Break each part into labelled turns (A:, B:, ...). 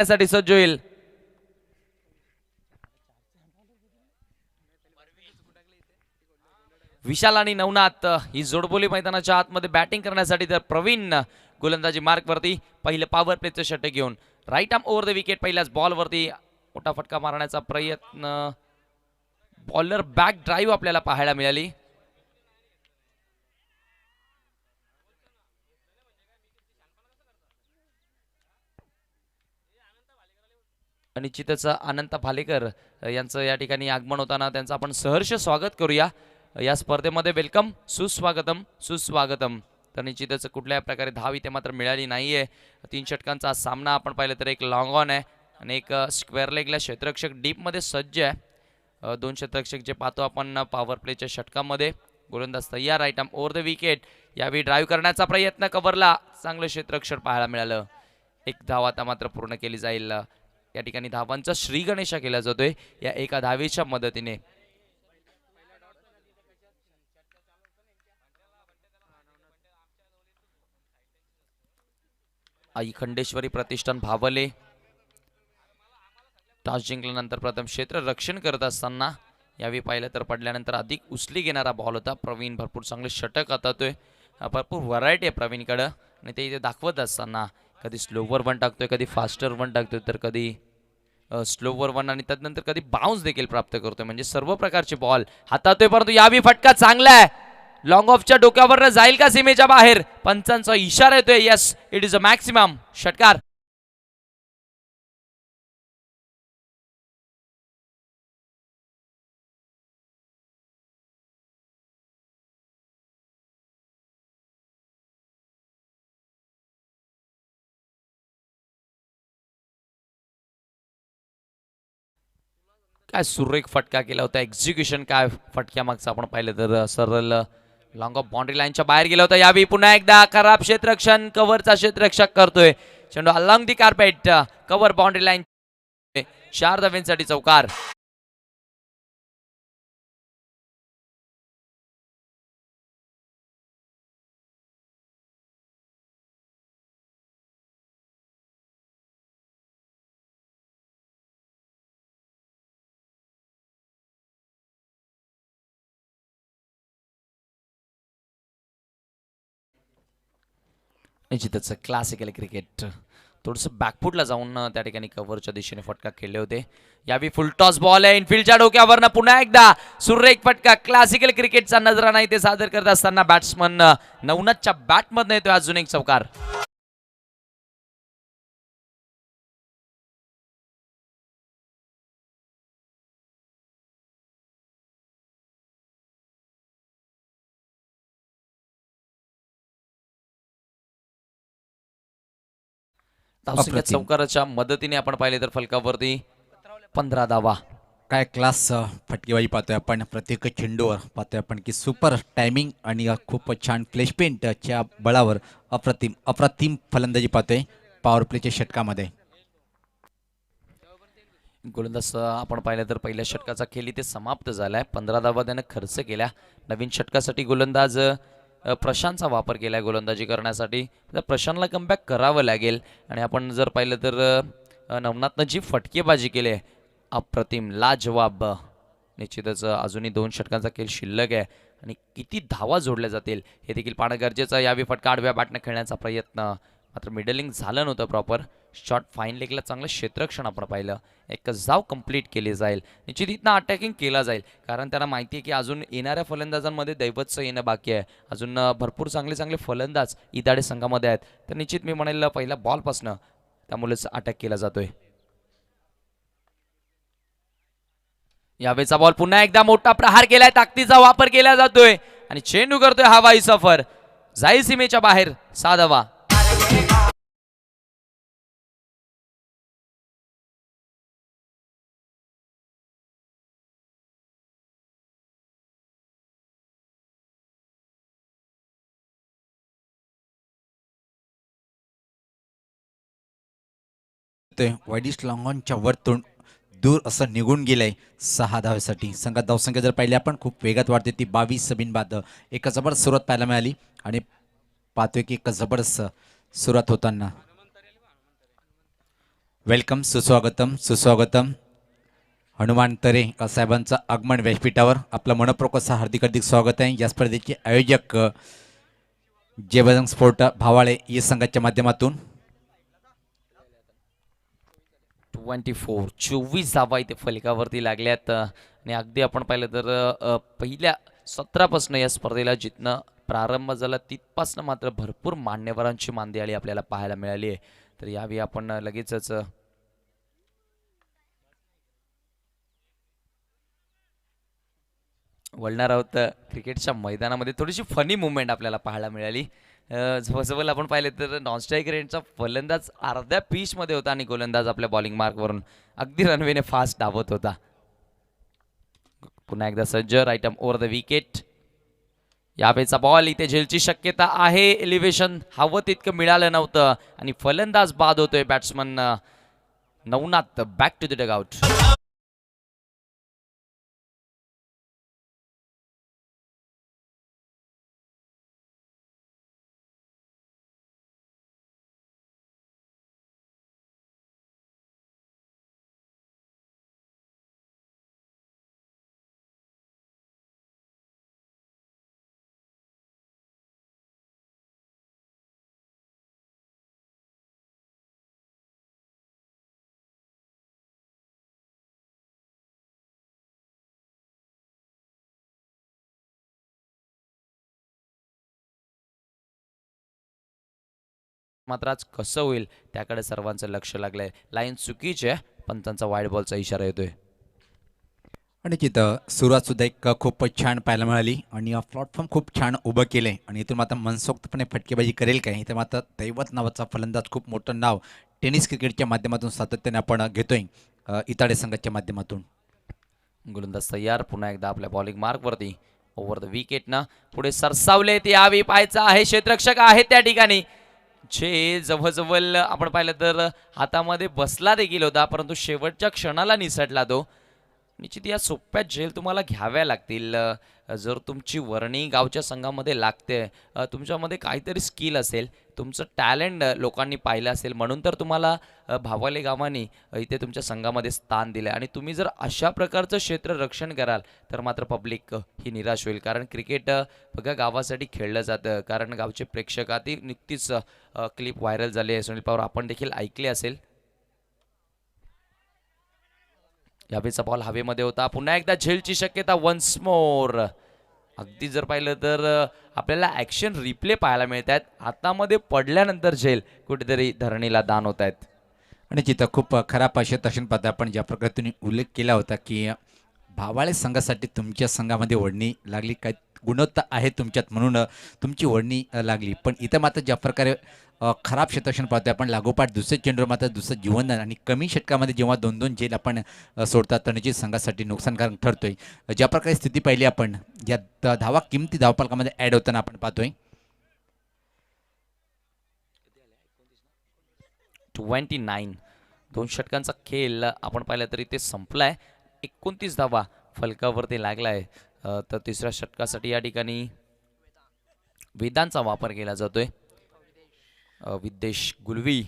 A: साठी सज्ज होईल. विशाल आणि नवनाथ ही जोडबोली मैदानाच्या आतमध्ये बॅटिंग करण्यासाठी. तर प्रवीण गोलंदाजी मार्क वरती पहिलं पॉवर प्लेचं षटक घेऊन right arm over the wicket. पहिल्याच बॉल वरती मोठा फटका मारण्याचा प्रयत्न. बॉलर बॅक ड्राईव्ह आपल्याला पाहायला मिळाली. निश्चितच अनंत भालेकर यांचं या ठिकाणी आगमन होताना त्यांचं आपण सहर्ष स्वागत करूया या स्पर्धेमध्ये. वेलकम, सुस्वागतम सुस्वागतम. तर निश्चितच कुठल्याही प्रकारे धाव इथे मात्र मिळाली नाहीये. 3 षटकांचा सामना आपण पाहिलं तर एक लॉंग ऑन आहे आणि एक स्क्वेअर लेगला क्षेत्ररक्षक डीपमध्ये सज्ज आहे. 2 क्षेत्ररक्षक जे पाहतो आपण पॉवर प्लेच्या षटकामध्ये. गोलंदाज तयार, right arm over the wicket. यावेळी ड्राईव्ह करण्याचा प्रयत्न, कव्हरला चांगलं क्षेत्ररक्षण पाहायला मिळालं. एक धाव आता मात्र पूर्ण केली जाईल. या ठिकाणी धावांचा श्री गणेशा केला जातोय या एका धावेच्या मदतीने. आई खंडेश्वरी प्रतिष्ठान भावले टॉस जिंकल्यानंतर प्रथम क्षेत्र रक्षण करत असताना यावेळी पाहिलं तर पडल्यानंतर अधिक उचली घेणारा बॉल होता. प्रवीण भरपूर चांगले षटक हातातोय. भरपूर व्हरायटी आहे प्रवीणकडं आणि ते इथे दाखवत असताना कधी स्लोवर वन टाकतोय, कधी फास्टर वन टाकतोय, तर कधी स्लोवर वन आणि त्यानंतर कधी बाउन्स देखील प्राप्त करतोय. म्हणजे सर्व प्रकारचे बॉल हातातोय. परंतु यावेळी फटका चांगला आहे. लॉंग ऑफच्या डोक्यावर जाईल का सीमेच्या बाहेर? पंचांचा इशारा येतोय. Yes, it is a maximum षटकार. काय सुरेख फटका केला होता. एक्झिक्युशन काय फटक्या मागचं आपण पाहिलं तर सरळ लॉंग ऑफ बाउंड्री लाईनच्या बाहेर गेला होता. यावेळी पुन्हा एकदा खराब क्षेत्ररक्षण, कव्हरचा क्षेत्ररक्षक करतोय. चेंडू along the carpet, cover boundary line. 4 धावांसाठी चौकार. निश्चितच क्लासिकल क्रिकेट. थोडंसं बॅकफुटला जाऊन त्या ठिकाणी कव्हरच्या दिशेने फटका खेळले होते. यावेळी फुल टॉस बॉल आहे. इनफिल्डच्या डोक्यावरनं पुन्हा एकदा सुरेख फटका. क्लासिकल क्रिकेटचा नजराणा इथे सादर करत असताना बॅट्समन नवनाथच्या बॅटमधनं येतोय अजून एक चौकार. धावसंख्या चौकाराच्या मदतीने आपण पाहिले तर फलकावरती 15 धावा.
B: काय क्लास फटकेबाजी पाहतोय आपण. प्रत्येक चेंडूवर पाहतोय आपण की सुपर टायमिंग आणि खूप छान प्लेसमेंटच्या बळावर अप्रतिम अप्रतिम फलंदाजी पाहतोय पॉवर प्लेच्या षटकामध्ये.
A: गोलंदाज आपण पाहिलं तर पहिल्या षटकाचा खेळ इथे समाप्त झालाय. 15 धावा त्यानं खर्च केल्या. नवीन षटकासाठी गोलंदाज प्रशांतचा वापर केलाय गोलंदाजी करण्यासाठी. तर प्रशांतला कमबॅक करावं लागेल. आणि आपण जर पाहिलं तर नवनाथनं जी फटकेबाजी केली आहे अप्रतिम, लाजवाब. निश्चितच अजूनही 2 षटकांचा खेळ शिल्लक आहे आणि किती धावा जोडल्या जातील हे देखील पाहणं गरजेचं आहे. यावेळी फटका आडव्या बॅटनं खेळण्याचा प्रयत्न, मात्र मिडलिंग झालं नव्हतं प्रॉपर. शॉट फाईन लेगला चांगलं क्षेत्ररक्षण आपण पाहिलं. एक जाव कंप्लीट केली जाईल. निश्चित इथनं अटॅकिंग केला जाईल कारण त्यांना माहिती आहे की अजून येणाऱ्या फलंदाजांमध्ये दैवतचं येणं बाकी आहे. अजून भरपूर चांगले चांगले फलंदाज इदाडे संघामध्ये आहेत. तर निश्चित मी म्हणेल पहिल्या बॉलपासनं त्यामुळेच अटॅक केला जातोय. यावेळेचा बॉल पुन्हा एकदा मोठा प्रहार केलाय. ताकदीचा वापर केला जातोय आणि चेंडू करतोय हवाई सफर. जाईल सीमेच्या बाहेर. 6 धावा.
B: वाईडिस्ट लॉंगॉनच्या वरतून दूर असं निघून गेलंय 6 धावेसाठी. संघात धावसंख्या जर पाहिली आपण खूप वेगात वाढते ती 22 बिनबाद. एक जबरदस्त सुरुवात पाहायला मिळाली आणि पाहतोय की एक जबरदस्त सुरुवात होताना वेलकम, सुस्वागतम सुस्वागतम. हनुमान तरे साहेबांचं आगमन व्यासपीठावर आपलं मनपूर्वक असं हार्दिक हार्दिक स्वागत आहे. या स्पर्धेचे आयोजक जय बजरंग स्पोर्ट भावाळे या संघाच्या माध्यमातून
A: 24 धावा इथे फलकावरती लागल्यात आणि अगदी आपण पाहिलं तर पहिल्या सत्रापासून या स्पर्धेला जिथनं प्रारंभ झाला तिथपासून मात्र भरपूर मान्यवरांची मांदियाळी आपल्याला पाहायला मिळाली आहे. तर यावेळी आपण लगेचच वळणार आहोत क्रिकेटच्या मैदानामध्ये. थोडीशी फनी मुवमेंट आपल्याला पाहायला मिळाली. जवळजवळ आपण पाहिले तर नॉनस्ट्राईक रेंजचा फलंदाज अर्ध्या पिचमध्ये होता आणि गोलंदाज आपल्या बॉलिंग मार्कवरून अगदी रनवेने फास्ट धावत होता. पुन्हा एकदा सज्ज, right arm over the wicket. यावेळेचा बॉल इथे झेलची शक्यता आहे. एलिव्हेशन हवं तितकं मिळालं नव्हतं आणि फलंदाज बाद होतोय. Batsman Navnath back to the dugout. मात्र आज कसं होईल त्याकडे सर्वांचं लक्ष लागलंय. लाईन चुकीची आहे पण त्यांचा वाईड बॉलचा इशारा येतोय.
B: आणि तिथं सुरुवात सुद्धा एक खूप छान पाहायला मिळाली आणि प्लॅटफॉर्म खूप छान उभं केलंय आणि इथून मात्र मनसोक्तपणे फटकेबाजी करेल काय, इथं मात्र दैवत नावाचा फलंदाज, खूप मोठं नाव टेनिस क्रिकेटच्या माध्यमातून सातत्याने आपण घेतोय इताडे संघाच्या माध्यमातून.
A: गोलंदाज तयार. पुन्हा एकदा आपल्या बॉलिंग मार्कवरती ओव्हर द विकेट ना पुढे सरसावले. ते यावेळी पाहायचं आहे क्षेत्ररक्षक आहे त्या ठिकाणी, जे जवळजवळ आपण पाहिलं तर हातामध्ये बसला देखील होता परंतु शेवटच्या क्षणाला निसटला तो. निश्चित या सोप्या झेल तुम्हाला घ्याव्या लागतील. जर तुमची वर्णी गावच्या संघामध्ये लागते, तुमच्यामध्ये काहीतरी स्किल असेल, तुमचं टॅलेंट लोकांनी पाहिलं असेल म्हणून तर तुम्हाला भावाले गावाने इथे तुमच्या संघामध्ये स्थान दिलं आणि तुम्ही जर अशा प्रकारचं क्षेत्ररक्षण कराल तर मात्र पब्लिक ही निराश होईल. कारण क्रिकेट बघा गावासाठी खेळलं जातं. कारण गावचे प्रेक्षक ती नुकतीच क्लिप व्हायरल झाली आहे सुनील पवार, आपण देखील ऐकले असेल. यावेळीचा बॉल हवेमध्ये होता. पुन्हा एकदा झेलची शक्यता वन्स मोर. अगदी जर पाहिलं तर आपल्याला ॲक्शन रिप्ले पाहायला मिळत आहेत. हातामध्ये पडल्यानंतर झेल कुठेतरी धरणीला दान होत आहेत.
B: आणि जिथं खूप खराब असे तशन पाहता आपण ज्या प्रकारे तुम्ही उल्लेख केला होता की भावाळे संघासाठी तुमच्या संघामध्ये ओढणी लागली, काय गुणवत्ता आहे तुमच्यात म्हणून तुमची ओढणी लागली. पण इथं मात्र ज्या प्रकारे खराब क्षेत्ररक्षण पाहतोय आपण, लागोपाठ दुसरे चेंडूवर मात्र दुसरं जीवनदान आणि कमी षटकामध्ये जेव्हा 2-2 झेल आपण सोडतात तर निश्चित संघासाठी नुकसानकारक ठरतोय. ज्या प्रकारे स्थिती पाहिली आपण, या धावा किमती धावपालकामध्ये ॲड होताना आपण पाहतोय.
A: 29 दोन षटकांचा खेळ आपण पाहिला तरी ते संपलाय. 29 धावा फलकावरती लागलाय. तर तिसऱ्या षटकासाठी या ठिकाणी वेदांचा वापर केला जातोय. विद्देश गुलवी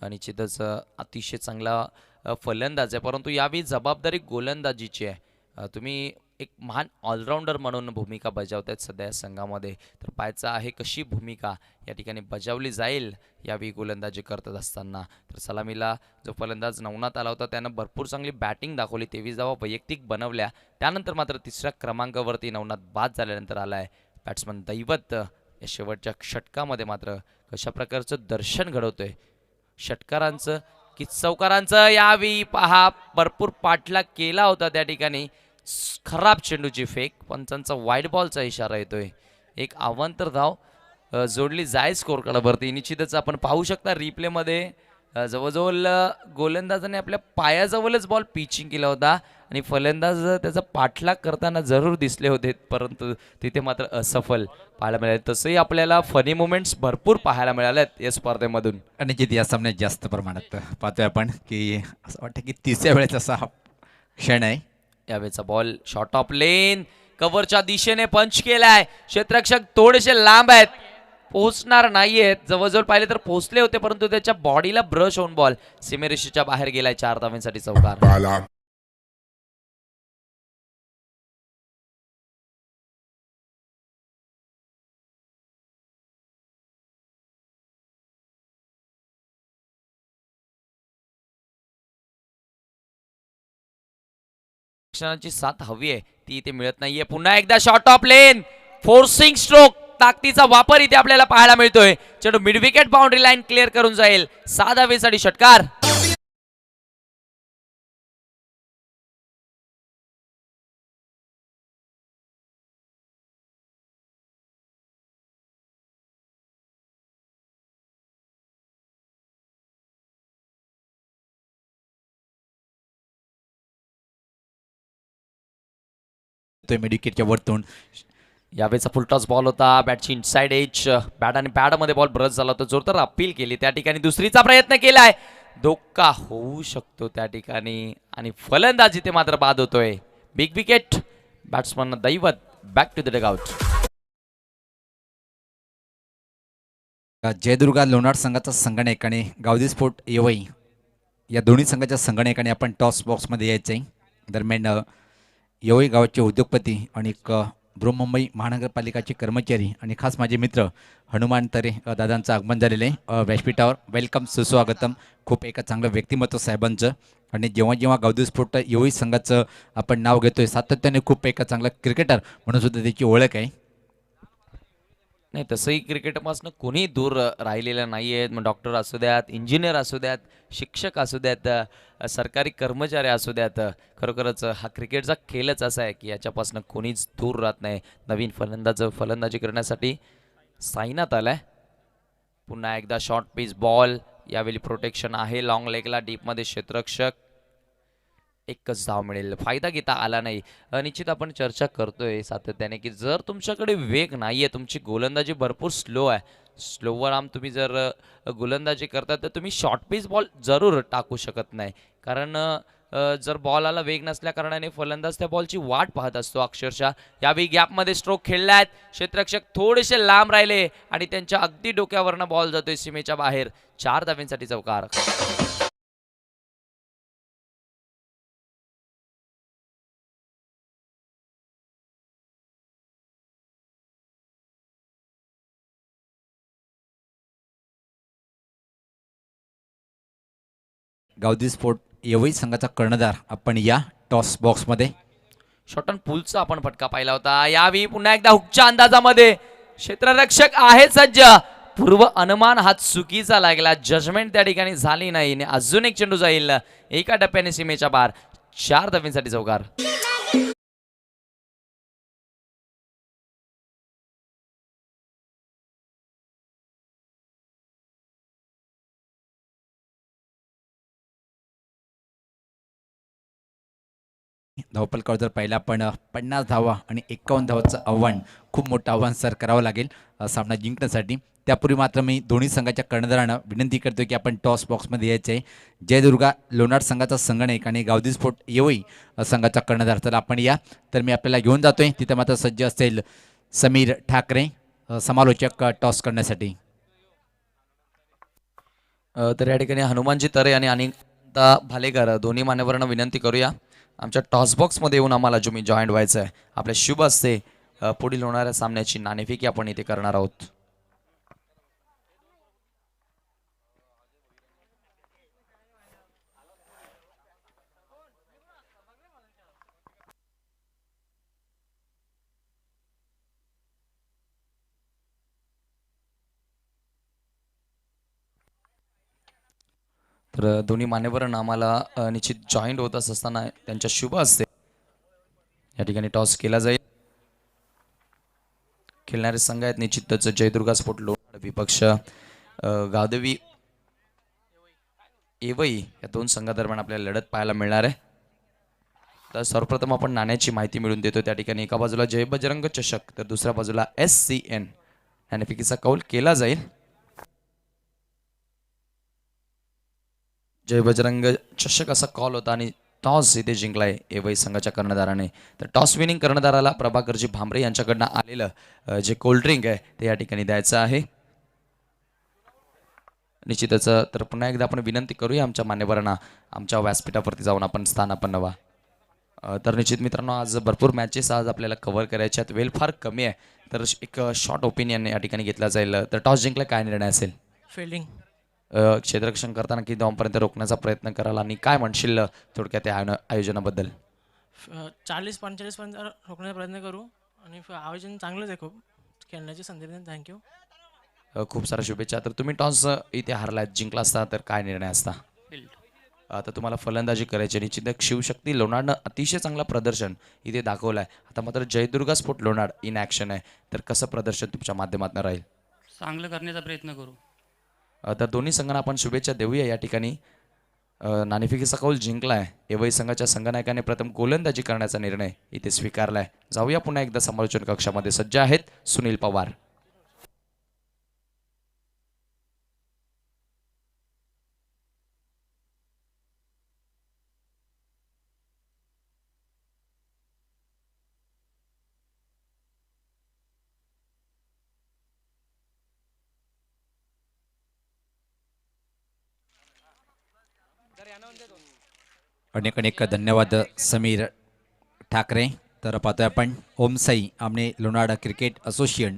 A: निश्चितच अतिशय चांगला फलंदाज आहे परंतु यावेळी जबाबदारी गोलंदाजीची आहे. तुम्ही एक महान ऑलराऊंडर म्हणून भूमिका बजावतायत सध्या या संघामध्ये. तर पाहायचं आहे कशी भूमिका या ठिकाणी बजावली जाईल यावेळी गोलंदाजी करत असताना. तर सलामीला जो फलंदाज नवनाथ आला होता त्यानं भरपूर चांगली बॅटिंग दाखवली. 23 धावा वैयक्तिक बनवल्या. त्यानंतर मात्र तिसऱ्या क्रमांकावरती नवनाथ बाद झाल्यानंतर आलाय बॅट्समन दैवत. या शेवटच्या षटकामध्ये मात्र कशा प्रकारचं दर्शन घडवतोय षटकारांचं की चौकारांचं. यावेळी पहा भरपूर पाठलाग केला होता त्या ठिकाणी. खराब चेंडूची फेक, पंचांचा वाईड बॉलचा इशारा येतोय. एक अवांतर धाव जोडली जाय स्कोर कार्डवरती. निश्चितच आपण पाहू शकता रिप्लेमध्ये जवळजवळ गोलंदाजाने आपल्या पायाजवळच बॉल पिचिंग केला होता आणि फलंदाज त्याचा पाठलाग करताना जरूर दिसले होते परंतु तिथे मात्र असफल पाहायला मिळाले. तसंही आपल्याला फनी मुमेंट्स भरपूर पाहायला मिळाल्यात या स्पर्धेमधून.
B: आणि जिथे या सामन्यात जास्त प्रमाणात पाहतोय आपण की असं वाटतं की तिसऱ्या वेळेचा असा हा क्षण आहे.
A: यावेळेचा बॉल शॉर्ट ऑफ लेन कव्हरच्या दिशेने पंच केलाय. क्षेत्ररक्षक थोडेसे लांब आहेत पोहोचणार नाहीयेत. जवळजवळ पाहिले तर पोहोचले होते, परंतु त्याच्या बॉडीला ब्रश होऊन बॉल सीमेरेषेच्या बाहेर गेलाय. 4 धावांसाठी चौकार. क्षणाची साथ हवी आहे, ती इथे मिळत नाहीये. पुन्हा एकदा shot of lane, forcing stroke, ताकदीचा वापर इथे आपल्याला पाहायला मिळतोय. चेंडू mid wicket boundary line clear करून जाईल. 6 धावेसाठी षटकार.
B: मिडविकेटच्या वरतून
A: यावेळेचा फुलटॉस बॉल होता. बॅटची इनसाइड एज, बॅट आणि पॅडमध्ये बॉल ब्रश झाला होता. जोरदार अपील केली. त्या ठिकाणी दुसरीचा प्रयत्न केलाय. धोका होऊ शकतो त्या ठिकाणी आणि फलंदाज इथे मात्र बाद होतोय. Big wicket. Batsman Daivat back to the dugout.
B: Jaidurga Lonar संघाचा संगणक आणि गावदी स्पोर्ट येवई या दोन्ही संघाच्या संगणकाने आपण टॉस बॉक्समध्ये यायचं आहे. दरम्यान येवई गावाचे उद्योगपती आणि एक बृहन्मुंबई महानगरपालिकाचे कर्मचारी आणि खास माझे मित्र हनुमान तरे दादांचं आगमन झालेलं आहे व्यासपीठावर. वेलकम, सुस्वागतम. खूप एका चांगलं व्यक्तिमत्व साहेबांचं. आणि जेव्हा जेव्हा गावदी स्पोर्ट येवई संघाचं आपण नाव घेतोय, सातत्याने खूप एका चांगला क्रिकेटर म्हणून सुद्धा त्याची ओळख आहे.
A: नाही, तसंही क्रिकेटपासून कोणी दूर राहिलेलं नाही आहे. मग डॉक्टर असू द्यात, इंजिनियर असू द्यात, शिक्षक असू द्यात, सरकारी कर्मचारी असू द्यात. खरोखरच हा क्रिकेटचा खेळच असा आहे की याच्यापासून कोणीच दूर राहत नाही. नवीन फलंदाजी करण्यासाठी साईनात आलाय. पुन्हा एकदा शॉर्ट पिच बॉल. यावेळी प्रोटेक्शन आहे लॉंग लेगला. डीपमध्ये क्षेत्ररक्षक. एकच धाव मिळेल. फायदा घेता आला नाही. निश्चित आपण चर्चा करतोय सातत्याने की जर तुमच्याकडे वेग नाहीये, तुमची गोलंदाजी भरपूर स्लो आहे, स्लोवर आर्म तुम्ही जर गोलंदाजी करता तर तुम्ही शॉर्ट पिच बॉल जरूर टाकू शकत नाही. कारण जर बॉलाला वेग नसल्या कारणाने फलंदाज त्या बॉलची वाट पाहत असतो अक्षरशः. यावेळी गॅपमध्ये स्ट्रोक खेळलायत. क्षेत्ररक्षक थोडेसे लांब राहिले आणि त्यांच्या अगदी डोक्यावरनं बॉल जातोय सीमेच्या बाहेर. 4 धाव्यांसाठी चौकार.
B: गावदी स्पोर्ट येवई संघाचा कर्णधार आपण या टॉस बॉक्समध्ये.
A: शॉर्ट ऑन पुलचा आपण फटका पाहिला होता. यावेळी पुन्हा एकदा हुकच्या अंदाजामध्ये क्षेत्ररक्षक आहे सज्ज. पूर्व अनुमान हा चुकीचा लागला. जजमेंट त्या ठिकाणी झाली नाही. अजून एक चेंडू जाईल एका टप्प्याने सीमेच्या बाहेर. 4 धाव्यांसाठी चौकार.
B: धावपलकावर जर पाहिलं आपण 50 धावा आणि 51 धावाचं आव्हान, खूप मोठं आव्हान सर करावं लागेल सामना जिंकण्यासाठी. त्यापूर्वी मात्र मी दोन्ही संघाच्या कर्णधारांना विनंती करतो की आपण टॉस बॉक्समध्ये यायचं आहे. जयदुर्गा लोणार संघाचा संगणक आणि गावदी स्पोर्ट येवई संघाचा कर्णधार. तर आपण या. तर मी आपल्याला घेऊन जातोय. तिथे मात्र सज्ज असेल समीर ठाकरे समालोचक टॉस करण्यासाठी.
A: तर या ठिकाणी हनुमानजी तरे आणि अनिता भालेकर दोन्ही मान्यवरांना विनंती करूया आमच्या टॉस बॉक्समध्ये येऊन आम्हाला जॉईंट व्हायचं आहे. आपल्या शुभ असते पुढील होणाऱ्या सामन्याची नाणेफेकी आपण इथे करणार आहोत. तर दोन्ही मान्यवरांना आम्हाला निश्चित जॉईंट होत असताना त्यांच्या शुभ असते या ठिकाणी टॉस केला जाईल. खेळणारे संघ आहेत निश्चितच जयदुर्गा स्पोर्ट लोणार विपक्ष गावदेवी येवई या दोन संघादरम्यान आपल्याला लढत पाहायला मिळणार आहे. तर सर्वप्रथम आपण नाण्याची माहिती मिळवून देतो. त्या ठिकाणी एका बाजूला जय बजरंग चषक तर दुसऱ्या बाजूला SCN नाणेफेकीचा कौल केला जाईल. जय बजरंग चषक असा कॉल होता आणि टॉस इथे जिंकलाय येवई संघाच्या कर्णधाराने. तर टॉस विनिंग कर्णधाराला प्रभाकरजी भांबरे यांच्याकडनं आलेलं जे कोल्ड्रिंक आहे ते या ठिकाणी द्यायचं आहे. निश्चितच तर पुन्हा एकदा आपण विनंती करूया आमच्या मान्यवरांना आमच्या व्यासपीठावरती जाऊन आपण स्थान आपण नवा. तर निश्चित मित्रांनो आज भरपूर मॅचेस आज आपल्याला कव्हर करायचे आहेत. वेळ फार कमी आहे तर एक शॉर्ट ओपिनियन या ठिकाणी घेतला जाईल. तर टॉस जिंकला काय निर्णय असेल?
C: फिल्डिंग.
A: क्षेत्ररक्षण करताना किती धावांपर्यंत रोखण्याचा प्रयत्न कराल आणि काय म्हणशील थोडक्यात या आयोजनाबद्दल?
C: 40-45 पर्यंत रोखण्याचा प्रयत्न करू आणि आयोजन चांगलंच आहे खूप. खेळण्याची संधी देऊन थँक्यू.
A: खूप साऱ्या शुभेच्छा. तर तुम्ही टॉस इथे हारलात, जिंकला असता तर काय निर्णय असता?
C: फिल्ड.
A: आता तुम्हाला फलंदाजी करायची निश्चित शिवशक्ती लोणारनं अतिशय चांगलं प्रदर्शन इथे दाखवलं आहे. आता मात्र जयदुर्गा स्पोर्ट लोणाड इन ॲक्शन आहे. तर कसं प्रदर्शन तुमच्या माध्यमातून राहील?
D: चांगलं करण्याचा प्रयत्न करू.
A: तर दोन्ही संघांना आपण शुभेच्छा देऊया या ठिकाणी. नाणेफेकीचा कौल जिंकला आहे. एवढी संघाच्या संघनायकाने प्रथम गोलंदाजी करण्याचा निर्णय इथे स्वीकारला आहे. जाऊया पुन्हा एकदा समालोचन कक्षामध्ये. सज्ज आहेत सुनील पवार.
B: अनेक अनेक धन्यवाद समीर ठाकरे. तर पाहतोय आपण ओमसाई आमने लोणाड क्रिकेट असोसिएशन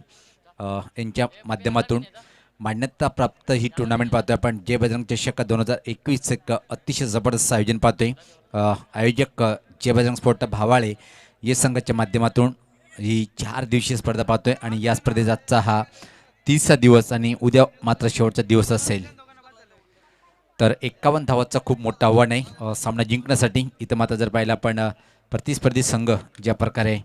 B: यांच्या माध्यमातून मान्यताप्राप्त ही टुर्नामेंट पाहतोय आपण. जय बजरंग चषक 2021 एक अतिशय जबरदस्त आयोजन पाहतोय. आयोजक जय बजरंग स्पोर्ट भावाळे या संघाच्या माध्यमातून ही 4 दिवसीय स्पर्धा पाहतोय आणि या स्पर्धेचा हा 30सा दिवस आणि उद्या मात्र शेवटचा दिवस असेल. तर 51 धावांचा खूप मोठं आव्हान आहे सामना जिंकण्यासाठी. इथं मात्र जर पाहिलं आपण प्रतिस्पर्धी संघ ज्या प्रकारे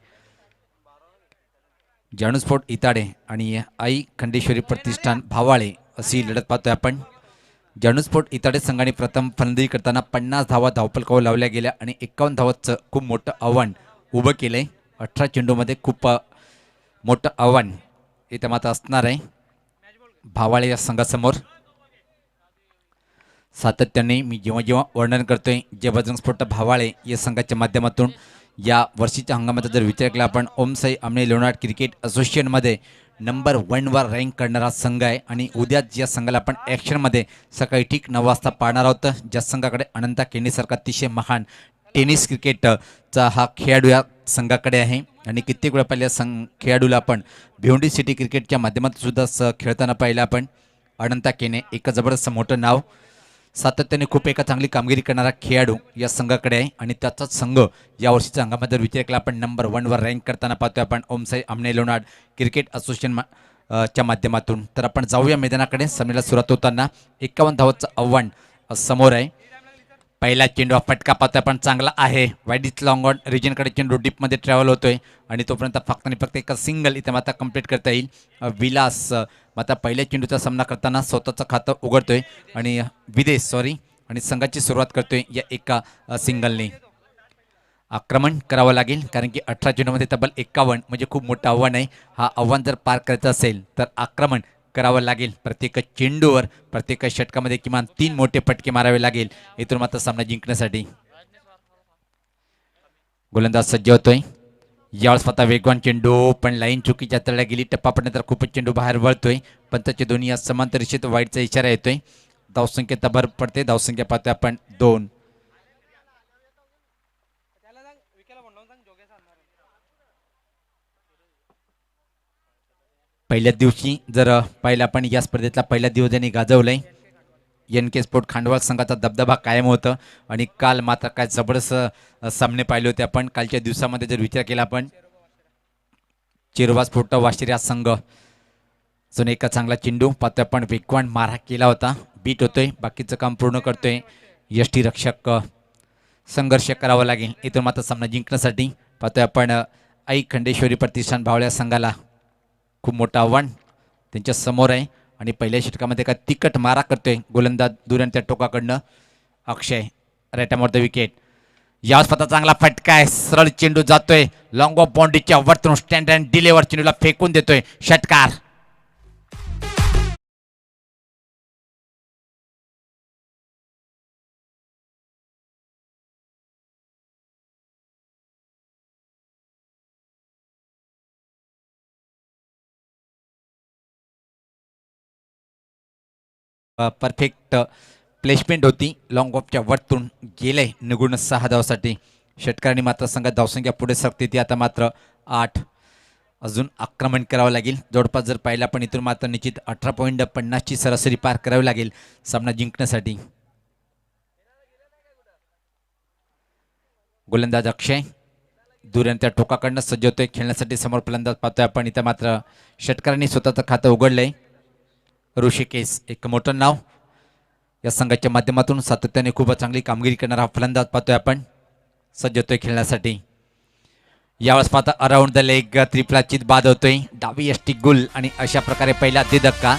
B: जानूस्फोट इताडे आणि आई खंडेश्वरी प्रतिष्ठान भावाळे अशी लढत पाहतोय आपण. जानूस्फोट इताडे संघाने प्रथम फलंदाजी करताना 50 धावा धावपलकावर लावल्या गेल्या आणि 51 धावांचं खूप मोठं आव्हान उभं केलंय. 18 चेंडूमध्ये खूप मोठं आव्हान इथं मात्र असणार आहे भावाळे या संघासमोर. सातत्याने मी जेव्हा जेव्हा वर्णन करतोय जय बजरंग स्पोर्ट भावाळे या संघाच्या माध्यमातून या वर्षीच्या हंगामाचा जर विचार केला आपण ओमसाई आमने लोणाड क्रिकेट असोसिएशनमध्ये नंबर 1वर रँक करणारा संघ आहे. आणि उद्याच या संघाला आपण ॲक्शनमध्ये सकाळी ठीक 9 वाजता पाहणार आहोत. ज्या संघाकडे अनंता केनीसारखा अतिशय महान टेनिस क्रिकेटचा हा खेळाडू या संघाकडे आहे. आणि कित्येक वेळा पहिल्या खेळाडूला आपण भिवंडी सिटी क्रिकेटच्या माध्यमातून सुद्धा खेळताना पाहिलं आपण. अनंता केने एक जबरदस्त मोठं नाव, सातत्याने खूप एका चांगली कामगिरी करणारा खेळाडू या संघाकडे आहे. आणि त्याचाच संघ या वर्षीच्या हंगामात जर विचार केला आपण नंबर 1वर रँक करताना पाहतोय आपण ओमसाई आमने लोणाड क्रिकेट असोसिएशन च्या माध्यमातून. तर आपण जाऊया मैदानाकडे. सामन्याला सुरुवात होताना 51 धावांचं आव्हान समोर आहे. पहिला चेंडू हा फटका पाहतोय आपण चांगला आहे. वाईडिच लॉंग ऑन रिजनकडे चेंडू डीपमध्ये ट्रॅव्हल होतोय आणि तोपर्यंत फक्त आणि फक्त एका सिंगल इथे मात्र कंप्लीट करता येईल. विलास मात्र पहिल्या चेंडूचा सामना करताना स्वतःचं खातं उघडतोय आणि आणि संघाची सुरुवात करतोय या एका सिंगलने. आक्रमण करावं लागेल कारण की 18 चेंडूमध्ये तब्बल 51 म्हणजे खूप मोठं आव्हान आहे. हा आव्हान जर पार करायचं असेल तर आक्रमण करावं लागेल. प्रत्येक चेंडूवर प्रत्येक षटकामध्ये किमान 3 मोठे फटके मारावे लागेल इथून मात्र सामना जिंकण्यासाठी. गोलंदाज सज्ज होतोय. यावेळेस स्वतः वेगवान चेंडू पण लाईन चुकीच्या तळल्या गेली. टप्पा पडल्यानंतर खूपच चेंडू बाहेर वळतोय. पंतचे दोन्ही या समांतर रेषेत वाईटचा इशारा येतोय. धावसंख्या भर पडते. धावसंख्या पाहतोय आपण 2. पहिल्या दिवशी जर पाहिलं आपण या स्पर्धेतला पहिला दिवस त्यांनी गाजवलाय. NK स्पोर्ट खांडवा संघाचा दबदबा कायम होतं आणि काल मात्र काय जबरदस्त सामने पाहिले होते आपण. कालच्या दिवसामध्ये जर विचार केला आपण चिरवा स्फोट वाशिर हा संघ अजून एका चांगला चेंडू पाहतोय आपण वेगवान मारा केला होता. बीट होतोय. बाकीचं काम पूर्ण करतोय यष्टी रक्षक. संघर्ष करावा लागेल इथून मात्र सामना जिंकण्यासाठी. पाहतोय आपण आई खंडेश्वरी प्रतिष्ठान भावळ्या संघाला खूप मोठं आव्हान त्यांच्या समोर आहे. आणि पहिल्या षटकामध्ये का तिकट मारा करतोय गोलंदाज दुरांच्या टोकाकडनं अक्षय. रेटामोर द विकेट. या स्वतः चांगला फटका आहे. सरळ चेंडू जातोय लॉंग ऑफ बाउंड्रीच्या वरतून स्टँड अँड डिलेवर चेंडूला फेकून देतोय षटकार. परफेक्ट प्लेसमेंट होती. लॉंग ऑफच्या वरतून गेले निगुण 6 धावासाठी. षटकारांनी मात्र संघात धावसंख्या पुढे सरकते ती आता मात्र 8. अजून आक्रमण करावं लागेल. जवळपास जर पाहिला पण इथून मात्र निश्चित 18.50ची सरासरी पार करावी लागेल सामना जिंकण्यासाठी. गोलंदाज अक्षय दुऱ्यांच्या टोकाकडनं सज्ज होतोय खेळण्यासाठी. समोर फलंदाज पाहतोय आपण. इथं मात्र षटकारांनी स्वतःचं खातं उघडलंय. ऋषिकेश एक मोठं नाव या संघाच्या माध्यमातून सातत्याने खूप चांगली कामगिरी करणारा हा फलंदाज पाहतोय आपण. सज्ज होतोय खेळण्यासाठी. यावेळेस पाहता अराउंड द लेग त्रिफळाचीत बाद होतोय. डावी यष्टी गुल आणि अशा प्रकारे पहिला धक्का.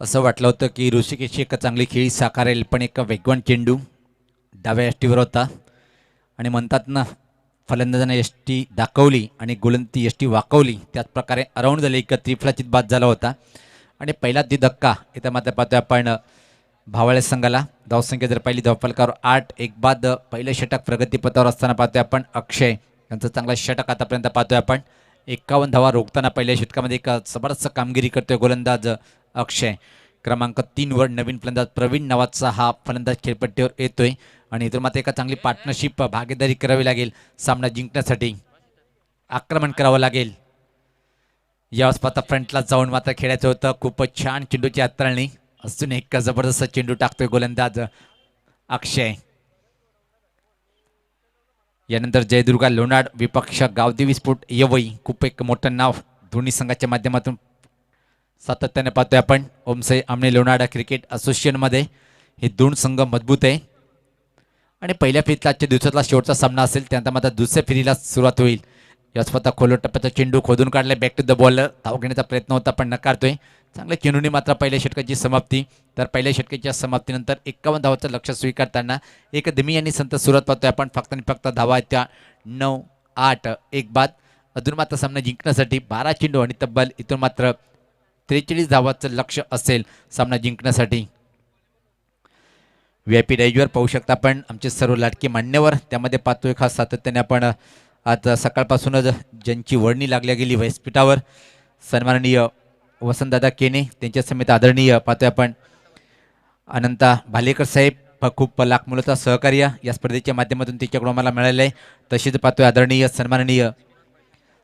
B: असं वाटलं होतं की ऋषिकेशची एक चांगली खेळी साकारेल पण एक वेगवान चेंडू डाव्या यष्टीवर होता आणि म्हणतात ना फलंदाजाने यष्टी दाखवली आणि गोलंदाजी यष्टी वाकवली त्याच प्रकारे अराउंड झाले एक त्रिफळाचीत बाद झाला होता आणि पहिला धक्का इथं मात्र पाहतोय आपण भावाळे संघाला. धावसंख्या जर पाहिली धावफलकावर 8. एक बाद पहिलं षटक प्रगतीपथावर असताना पाहतोय आपण अक्षय यांचं चांगला षटक आतापर्यंत पाहतोय आपण. 51 धावा रोखताना पहिल्या षटकामध्ये एक जबरदस्त कामगिरी करतोय गोलंदाज अक्षय. क्रमांक 3 वर नवीन फलंदाज प्रवीण नावाचा हा फलंदाज खेळपट्टीवर येतोय आणि इथून मात्र एका चांगली पार्टनरशिप भागीदारी करावी लागेल सामना जिंकण्यासाठी. आक्रमण करावं लागेल. यावेळेस पाहता फ्रंटला जाऊन मात्र खेळायचं होतं. खूपच छान चेंडूची हाताळणी. अजून एक जबरदस्त चेंडू टाकतोय गोलंदाज अक्षय. यानंतर जयदुर्गा लोणाड विपक्ष गावदेवी स्फोट यवई खूप एक मोठं नाव दोन्ही संघाच्या माध्यमातून सातत्याने पाहतोय आपण. ओमसाई आमने लोणाडा क्रिकेट असोसिएशनमध्ये हे दोन संघ मजबूत आहे आणि पहिल्या फेरीतला आजच्या दिवसातला शेवटचा सामना असेल. त्यानंतर मात्र दुसऱ्या फेरीला सुरुवात होईल. या स्वतः खोलवर टप्प्याचा चेंडू खोदून काढलाय. बॅक टू द बॉलर धाव घेण्याचा प्रयत्न होता पण नकारतोय. चांगल्या चेंडूने मात्र पहिल्या षटकाची समाप्ती. तर पहिल्या षटकाच्या समाप्तीनंतर 51 धावाचं लक्ष स्वीकारताना एक धीमी आणि संत सुरुवात पाहतोय आपण. फक्त आणि फक्त धावा आहेत त्या 9, 8. एक बाद. अजून मात्र सामना जिंकण्यासाठी 12 चेंडू आणि तब्बल इथून मात्र 43 धावाचं लक्ष असेल सामना जिंकण्यासाठी. VIP डायजवर पाहू शकता आपण आमचे सर्व लाडके मान्यवर. त्यामध्ये पाहतोय खास सातत्याने आपण आज सकाळपासूनच ज्यांची वर्णी लागल्या गेली व्यासपीठावर सन्माननीय वसंतदादा केने त्यांच्या समेत आदरणीय पाहतोय आपण अनंता भालेकर साहेब खूप लाख मुलाचा सहकार्य या स्पर्धेच्या माध्यमातून त्याच्याकडून आम्हाला मिळालं आहे. तसेच पाहतोय आदरणीय सन्माननीय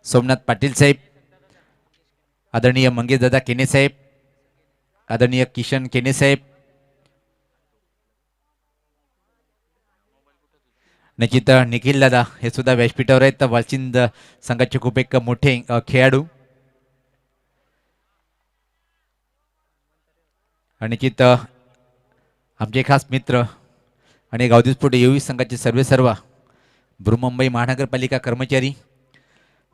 B: सोमनाथ पाटील साहेब, आदरणीय मंगेशदादा केने साहेब, आदरणीय किशन केने साहेब, निश्चित निखिल दादा हे सुद्धा व्यासपीठावर आहेत. वालचिंद संघाचे खूप एक मोठे खेळाडू आणि निश्चित आमचे खास मित्र आणि गावदेवी येवी संघाचे सर्व बृहन्मुंबई महानगरपालिका कर्मचारी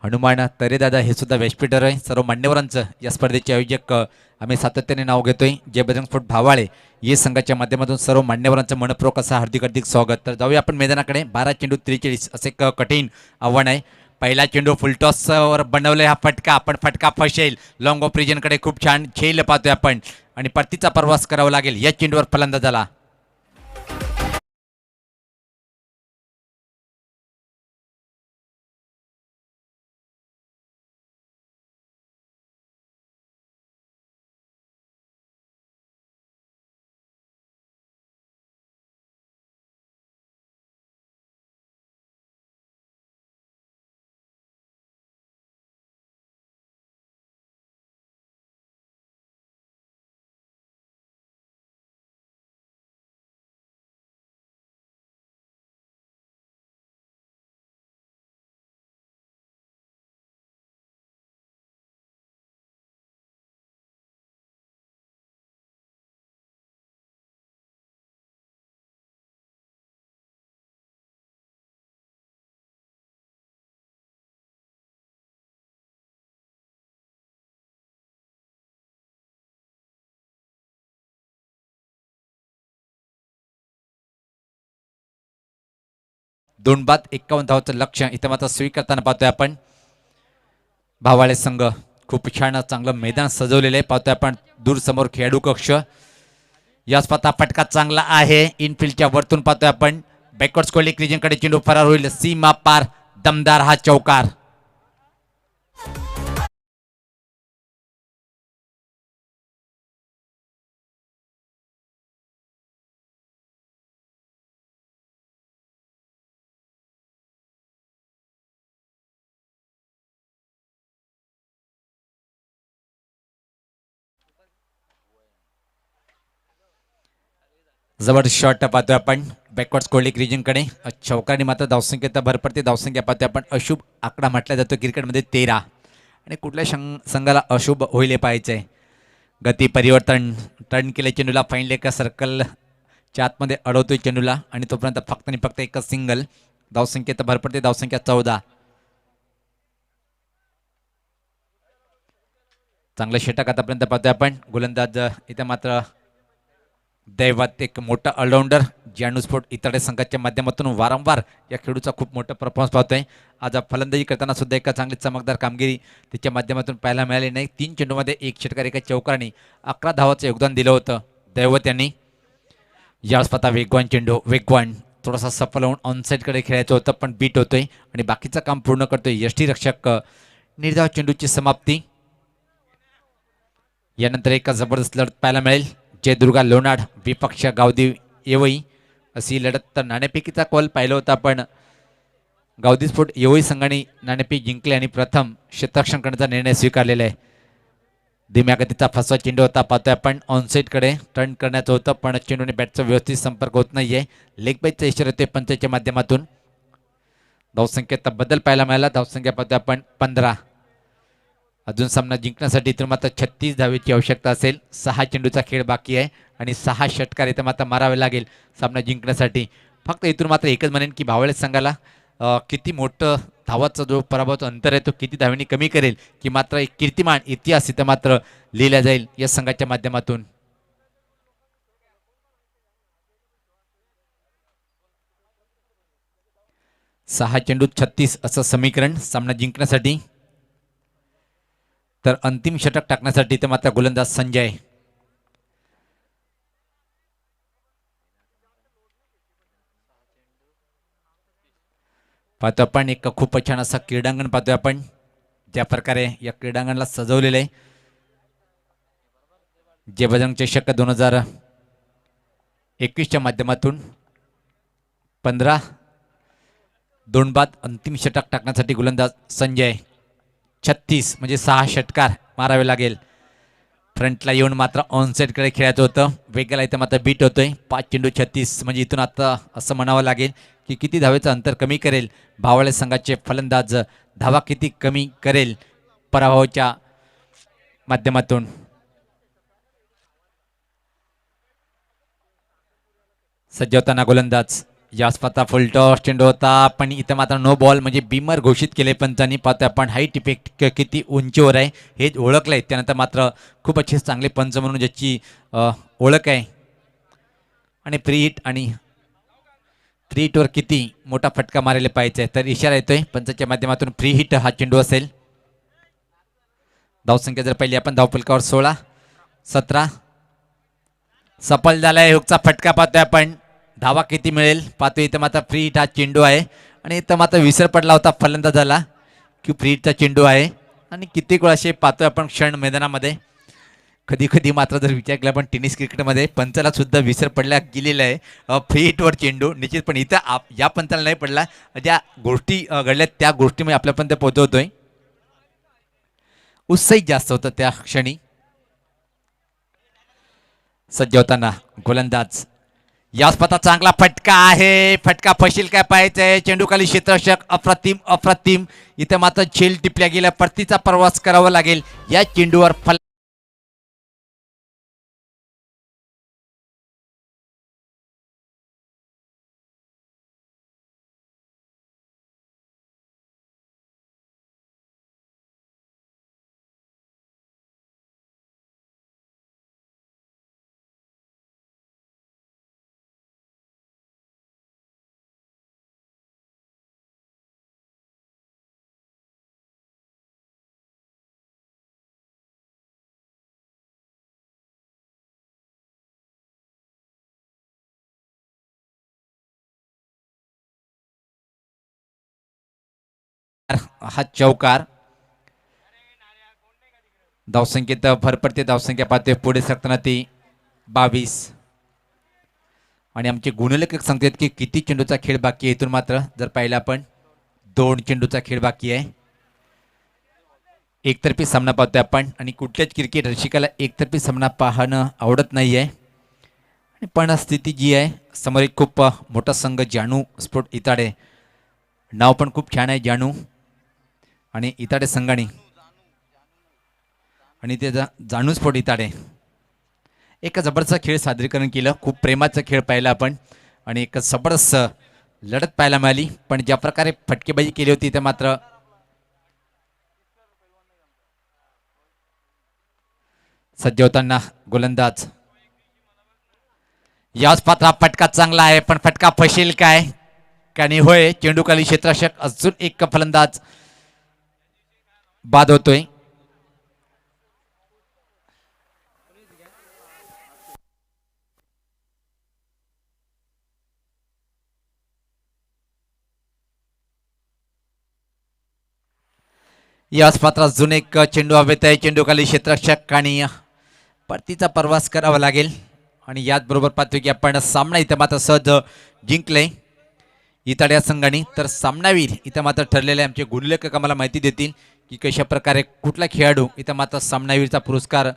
B: हनुमान तरेदादा हे सुद्धा व्यासपीठावर आहे. सर्व मान्यवरांचं या स्पर्धेचे आयोजक आम्ही सातत्याने नाव घेतोय. जय बजरंग स्फोट भावाळे या संघाच्या माध्यमातून सर्व मान्यवरांचं मनपूर्वक असं हार्दिक स्वागत. तर जाऊया आपण मैदानाकडे. 12 चेंडू 43 असे एक कठीण आव्हान आहे. पहिला चेंडू फुलटॉसवर बनवलाय हा फटका पण फटका फसेल. लॉंग ऑफ रिजनकडे खूप छान खेळ पाहतोय आपण आणि परतीचा प्रवास करावा लागेल या चेंडूवर फलंदाजाला. 2 बाद 51 धावाचं लक्ष्य इथं मात्र स्वीकारताना पाहतोय आपण. भावाळे संघ खूप छान चांगलं मैदान सजवलेलं आहे. पाहतोय आपण दूर समोर खेळाडू कक्ष. याच पता फटका चांगला आहे इनफिल्डच्या वरतून पाहतोय आपण. बॅकवर्ड स्कोलिक रिजनकडे चेंडू फरार होईल. सीमा पार दमदार हा चौकार. जबरदस्त शॉट पाहतोय आपण बॅकवर्ड स्कोलिक रिजनकडे. चौकाने मात्र धावसंख्येत भर पडते. धावसंख्या पाहतोय आपण अशुभ आकडा म्हटला जातो क्रिकेटमध्ये 13. आणि कुठल्या संघाला अशुभ होईल पाहायचंय. गती परिवर्तन टर्न केले चेंडूला फाईन लेग सर्कलच्या आतमध्ये अडवतोय चेंडूला आणि तोपर्यंत फक्त आणि फक्त एकच सिंगल. धावसंख्येत भर पडते. धावसंख्या 14. चांगलं षटक आतापर्यंत पाहतोय आपण. गोलंदाज इथे मात्र दैवात एक मोठा ऑलराऊंडर जानूस्फोट इतर संघाच्या माध्यमातून वारंवार या खेळूचा खूप मोठा परफॉर्मन्स पाहतोय. आज फलंदाजी करताना सुद्धा एका चांगली चमकदार कामगिरी त्याच्या माध्यमातून पाहायला मिळाली नाही. 3 चेंडूमध्ये 1 षटकार एका चौकाराने 11 धावाचं योगदान दिलं होतं दैवत यांनी. यावेळेस पता वेगवान चेंडू वेगवान थोडासा सफल होऊन ऑनसाईडकडे खेळायचं होतं पण बीट होतोय आणि बाकीचं काम पूर्ण करतोय यष्टीरक्षक. निर्धाव चेंडूची समाप्ती. यानंतर एक जबरदस्त लढत पाहायला मिळेल. जयदुर्गा लोणाड विपक्ष गावदेव येवई अशी लढत. तर नाणेफेकीचा कॉल पाहिला होता पण गावदी स्फोट येवई संघाने नाणेफेक जिंकले आणि प्रथम क्षेत्ररक्षण करण्याचा निर्णय स्वीकारलेला आहे. धीम्या गतीचा फसवा चेंडू होता पाहतोय आपण. ऑनसाईडकडे टर्न करण्याचं होतं पण चेंडूने बॅटचा व्यवस्थित संपर्क होत नाहीये. लेग बाईटचा इशारा येतोय पंचाच्या माध्यमातून. धावसंख्येत बदल पाहायला मिळाला. धावसंख्या पाहतोय आपण 15. अजून सामना जिंकण्यासाठी इथून मात्र 36 धावेची आवश्यकता असेल. 6 चेंडूचा खेळ बाकी आहे आणि 6 षटकार इथं मात्र मारावे लागेल सामना जिंकण्यासाठी. फक्त इथून मात्र एकच म्हणेन की भावळे संघाला किती मोठं धावाचा जो पराभवाचं अंतर आहे तो किती धावांनी कमी करेल की मात्र एक कीर्तिमान इतिहास इथं मात्र लिहिला जाईल या संघाच्या माध्यमातून. सहा चेंडूत 36 असं समीकरण सामना जिंकण्यासाठी. तर अंतिम षटक टाकण्यासाठी ते मात्र गोलंदाज संजय. पाहतो आपण एक खूप छान असं क्रीडांगण पाहतोय आपण. ज्या प्रकारे या क्रीडांगणाला सजवलेलं आहे. जे बजरंग चषक 2021च्या माध्यमातून 15 2 बाद अंतिम षटक टाकण्यासाठी गोलंदाज संजय. 36 म्हणजे 6 षटकार मारावे लागेल. फ्रंटला येऊन मात्र ऑनसाईडकडे खेळायचं होतं. वेगाला इथं मात्र बीट होतोय. 5 चेंडू 36 म्हणजे इथून आता असं म्हणावं लागेल की किती धावेचं अंतर कमी करेल भावळे संघाचे फलंदाज. धावा किती कमी करेल पराभवाच्या माध्यमातून. सज्ज होताना गोलंदाज. यास पाहता फुलटॉस चेंडू होता पण इथं मात्र नो बॉल म्हणजे बीमर घोषित केले पंचांनी. पाहतोय आपण हाईट इफेक्ट किती उंचीवर आहे हे ओळखलंय. त्यानंतर मात्र खूप अच्छे चांगले पंच म्हणून ज्याची ओळख आहे. आणि फ्री हिट आणि फ्री हिटवर किती मोठा फटका मारायला पाहिजे तर इशारा येतोय पंचाच्या माध्यमातून. फ्री हिट हा चेंडू असेल. धावसंख्या जर पाहिली आपण धावफलकावर 16 17 सफल झालाय. हुकचा फटका पाहतोय आपण. धावा किती मिळेल पाहतोय. इथं मात्र फ्री हिट हा चेंडू आहे आणि इथं मात्र विसर पडला होता फलंदाजाला की फ्री हिटचा चेंडू आहे. आणि कित्येक वेळा असे पाहतोय आपण क्षण मैदानामध्ये. कधी कधी मात्र जर विचार केला पण टेनिस क्रिकेटमध्ये पंचाला सुद्धा विसर पडला गेलेला आहे. फ्री हिटवर चेंडू निश्चित पण इथं या पंचाला नाही पडला. ज्या गोष्टी घडल्या त्या गोष्टी मी आपल्यापर्यंत पोहोचवतोय. उत्साहित जास्त होतं त्या क्षणी. सज्ज होताना गोलंदाज. याच पता चांगला फटका आहे. फटका फशील काय पाहायचंय. चेंडू खाली क्षेत्ररक्षक अप्रतिम अप्रतिम. इथे मात्र झेल टिपल्या गेल्या. परतीचा प्रवास करावा लागेल या चेंडूवर. हा चौकार. धावसंख्येत भर पडते. धावसंख्या पाहतोय पुढे सरकताना ती 22. आणि आमचे गुणलेखक सांगतात की किती चेंडूचा खेळ बाकी आहे. इथून मात्र जर पाहिलं आपण 2 चेंडूचा खेळ बाकी आहे. एकतर्फी सामना पाहतोय आपण आणि कुठल्याच क्रिकेट रसिकाला एकतर्फी सामना पाहणं आवडत नाही आहे. पण स्थिती जी आहे समोर एक खूप मोठा संघ जानू स्पोर्ट इताडे, नाव पण खूप छान आहे जानू आणि इताडे संघाने, आणि ते जानू स्पोर्ट इताडे एक जबरदस्त खेळ सादरीकरण केलं. खूप प्रेमाचा खेळ पाहिला आपण आणि एक जबरदस्त लढत पाहायला मिळाली. पण ज्या प्रकारे फटकेबाजी केली होती ते मात्र सज्ज होताना गोलंदाज याच पात्रा फटका चांगला आहे पण फटका फसेल काय का नाही. होय, चेंडूखाली क्षेत्ररक्षक अजून एक फलंदाज बाद होतोय. याच पात्रात अजून एक चेंडू हवेत आहे. चेंडूखाली क्षेत्ररक्षक आणि परतीचा प्रवास करावा लागेल. आणि याच बरोबर पाहतोय की आपण सामना इथं मात्र सहज जिंकले इताड्या संघाने. तर सामनावीर इथं मात्र ठरलेले आमचे गुणलेखक आम्हाला माहिती देतील की कशा प्रकारे कुठला खेळाडू इथं मात्र सामनावीरचा पुरस्कार.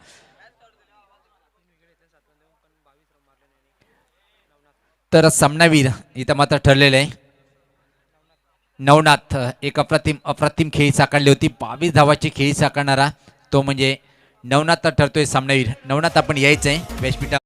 B: तर सामनावीर इथं मात्र ठरलेले आहे नवनाथ. एक अप्रतिम खेळी साकारली होती. 22 धावाची खेळी साकारणारा तो म्हणजे नवनाथ ठरतोय सामनावीर. नवनाथ आपण यायचंय व्यासपीठा.